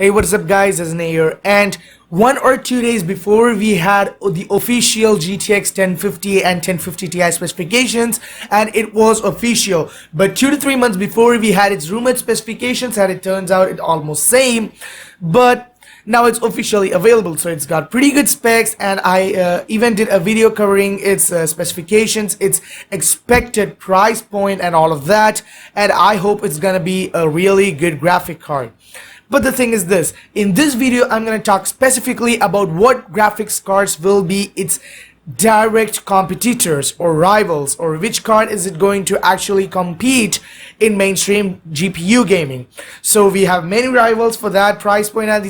Hey, what's up guys, it's here, and 1 or 2 days before we had the official GTX 1050 and 1050 Ti specifications, and it was official. But 2 to 3 months before we had its rumored specifications, and it turns out it almost same, but now it's officially available. So it's got pretty good specs, and I even did a video covering its specifications, its expected price point and all of that, and I hope it's gonna be a really good graphic card. But the thing is this, in this video I'm going to talk specifically about what graphics cards will be its direct competitors or rivals, or which card is it going to actually compete in mainstream GPU gaming. So we have many rivals for that price point, and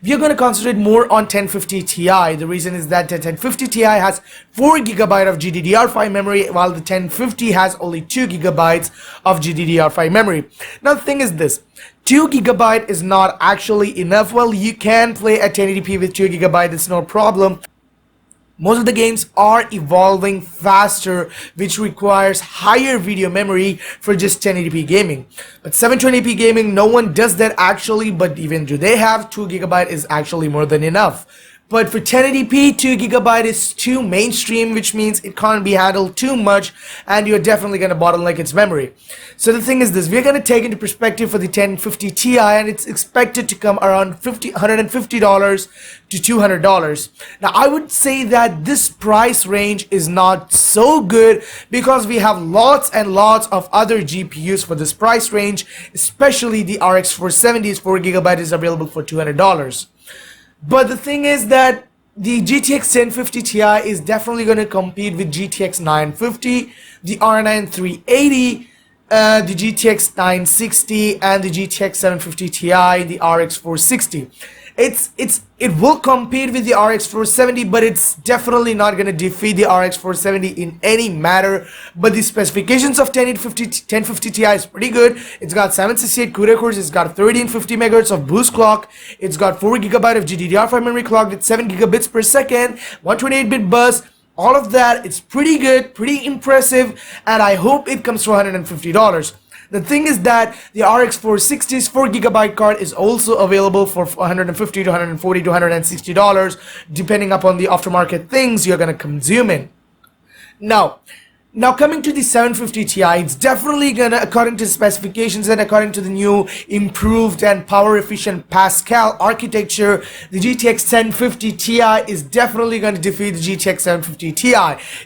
we are going to concentrate more on 1050 Ti. The reason is that the 1050 Ti has 4 GB of GDDR5 memory, while the 1050 has only 2 GB of GDDR5 memory. Now the thing is this, 2 GB is not actually enough. Well, you can play at 1080p with 2 GB, it's no problem. Most of the games are evolving faster, which requires higher video memory for just 1080p gaming. But 720p gaming, no one does that actually, but even do they have 2 GB is actually more than enough. But for 1080p, 2 GB is too mainstream, which means it can't be handled too much, and you're definitely going to bottleneck its memory. So the thing is this, we're going to take into perspective for the 1050 Ti, and it's expected to come around $150 to $200. Now I would say that this price range is not so good, because we have lots and lots of other GPUs for this price range, especially the RX 470's 4 GB is available for $200. But the thing is that the GTX 1050 Ti is definitely going to compete with GTX 950, the R9 380, the GTX 960, and the GTX 750 Ti, the RX 460. It will compete with the RX 470, but it's definitely not going to defeat the RX 470 in any matter. But the specifications of 1050 Ti is pretty good. It's got 768 CUDA cores, it's got 1350 MHz of boost clock, it's got 4 GB of GDDR5 memory clocked at 7 gigabits per second, 128-bit bus. All of that, it's pretty good, pretty impressive, and I hope it comes for $150. The thing is that the RX 460's 4 GB card is also available for $150 to $140 to $160, depending upon the aftermarket things you're gonna consume in. Now coming to the 750 Ti, it's definitely gonna, according to specifications and according to the new improved and power efficient Pascal architecture, the GTX 1050 Ti is definitely going to defeat the GTX 750 Ti.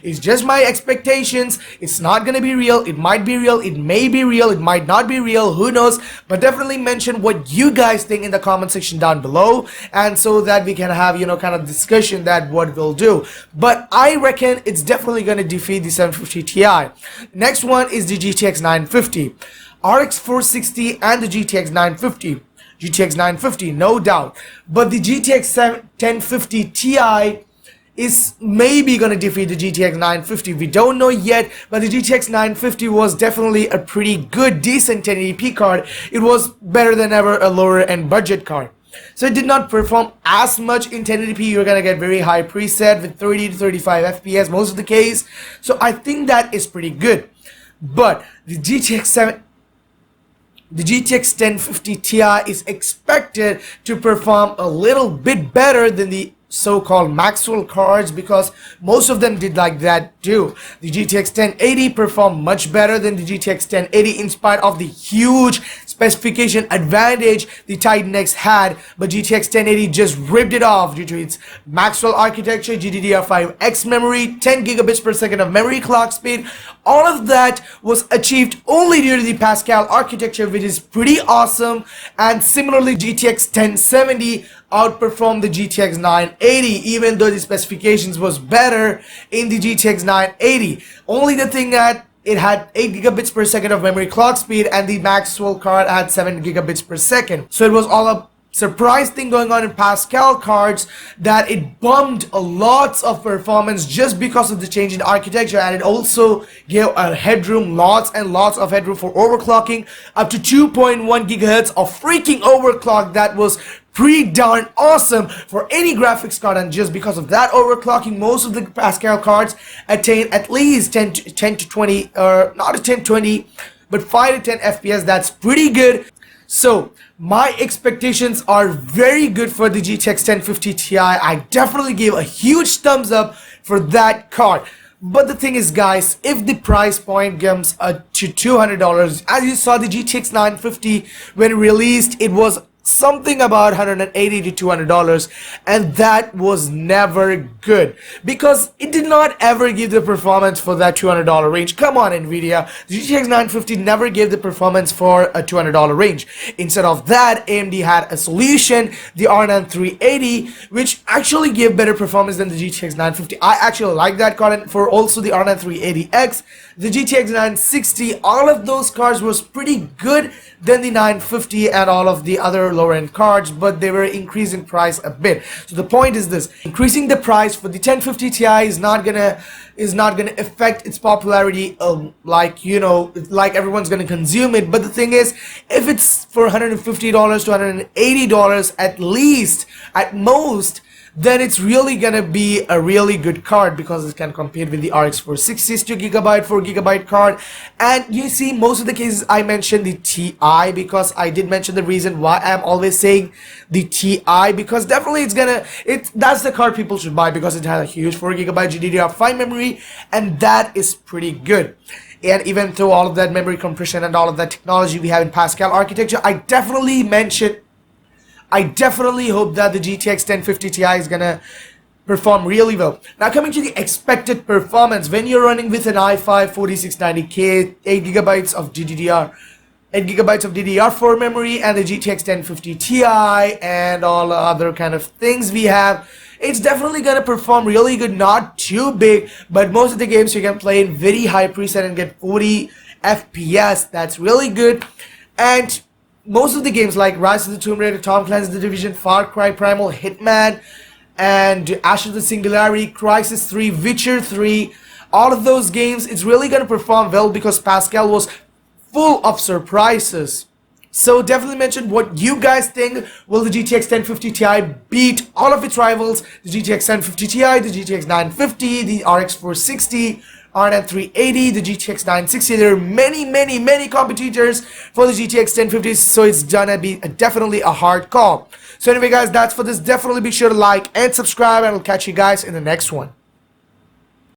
It's just my expectations. It's not gonna be real. It might be real, it may be real, it might not be real, who knows. But definitely mention what you guys think in the comment section down below, and so that we can have, kind of discussion that what we'll do. But I reckon it's definitely gonna defeat the 750 Ti. Next one is the GTX 950, RX 460 and the GTX 950. GTX 950, no doubt. But the GTX 1050 Ti is maybe going to defeat the GTX 950. We don't know yet, but the GTX 950 was definitely a pretty good, decent 1080p card. It was better than ever a lower end budget card. So it did not perform as much in 1080p. You're gonna get very high preset with 30 to 35 FPS most of the case. So I think that is pretty good. But the GTX 1050 Ti is expected to perform a little bit better than the so-called Maxwell cards, because most of them did like that too. The GTX 1080 performed much better than the GTX 1080 in spite of the huge specification advantage the Titan X had, but GTX 1080 just ripped it off due to its Maxwell architecture, GDDR5X memory, 10 gigabits per second of memory clock speed. All of that was achieved only due to the Pascal architecture, which is pretty awesome. And similarly, GTX 1070 outperformed the GTX 980, even though the specifications was better in the GTX 980. Only the thing that it had 8 gigabits per second of memory clock speed, and the Maxwell card had 7 gigabits per second. So it was all a surprise thing going on in Pascal cards, that it bumped a lots of performance just because of the change in architecture, and it also gave a headroom, lots and lots of headroom for overclocking, up to 2.1 gigahertz of freaking overclock. That was pretty darn awesome for any graphics card, and just because of that overclocking, most of the Pascal cards attain at least 10 to 20, or not a 10 20, but 5 to 10 FPS. That's pretty good. So my expectations are very good for the GTX 1050 Ti. I definitely gave a huge thumbs up for that card. But the thing is, guys, if the price point comes to $200, as you saw the GTX 950 when released, it was something about $180 to $200, and that was never good because it did not ever give the performance for that $200 range. Come on, Nvidia, the GTX 950 never gave the performance for a $200 range. Instead of that, AMD had a solution, the R9 380, which actually gave better performance than the GTX 950. I actually like that card, and for also the R9 380X, the GTX 960, all of those cards was pretty good than the 950 and all of the other lower end cards, but they were increasing price a bit. So the point is this: increasing the price for the 1050 Ti is not gonna affect its popularity, like, you know, like everyone's gonna consume it. But the thing is, if it's for $150 to $180 at least, at most, then it's really gonna be a really good card because it can compete with the RX 460's 2GB, 4GB card. And you see, most of the cases I mentioned the Ti because I did mention the reason why I'm always saying the Ti, because definitely that's the card people should buy because it has a huge 4GB GDDR5 memory, and that is pretty good. And even through all of that memory compression and all of that technology we have in Pascal architecture, I definitely hope that the GTX 1050 Ti is gonna perform really well. Now coming to the expected performance, when you're running with an i5 4690K, 8GB of DDR4 memory, and the GTX 1050 Ti and all other kind of things we have, it's definitely gonna perform really good. Not too big, but most of the games you can play in very high preset and get 40 FPS. That's really good. And most of the games like Rise of the Tomb Raider, Tom Clancy's The Division, Far Cry Primal, Hitman, and Ashes of the Singularity, Crysis 3, Witcher 3, all of those games, it's really going to perform well because Pascal was full of surprises. So definitely mention what you guys think. Will the GTX 1050 Ti beat all of its rivals? The GTX 1050 Ti, the GTX 950, the RX 460, R9 380, the GTX 960. There are many competitors for the GTX 1050, so it's gonna be definitely a hard call. So anyway, guys, that's for this. Definitely be sure to like and subscribe, and I'll catch you guys in the next one.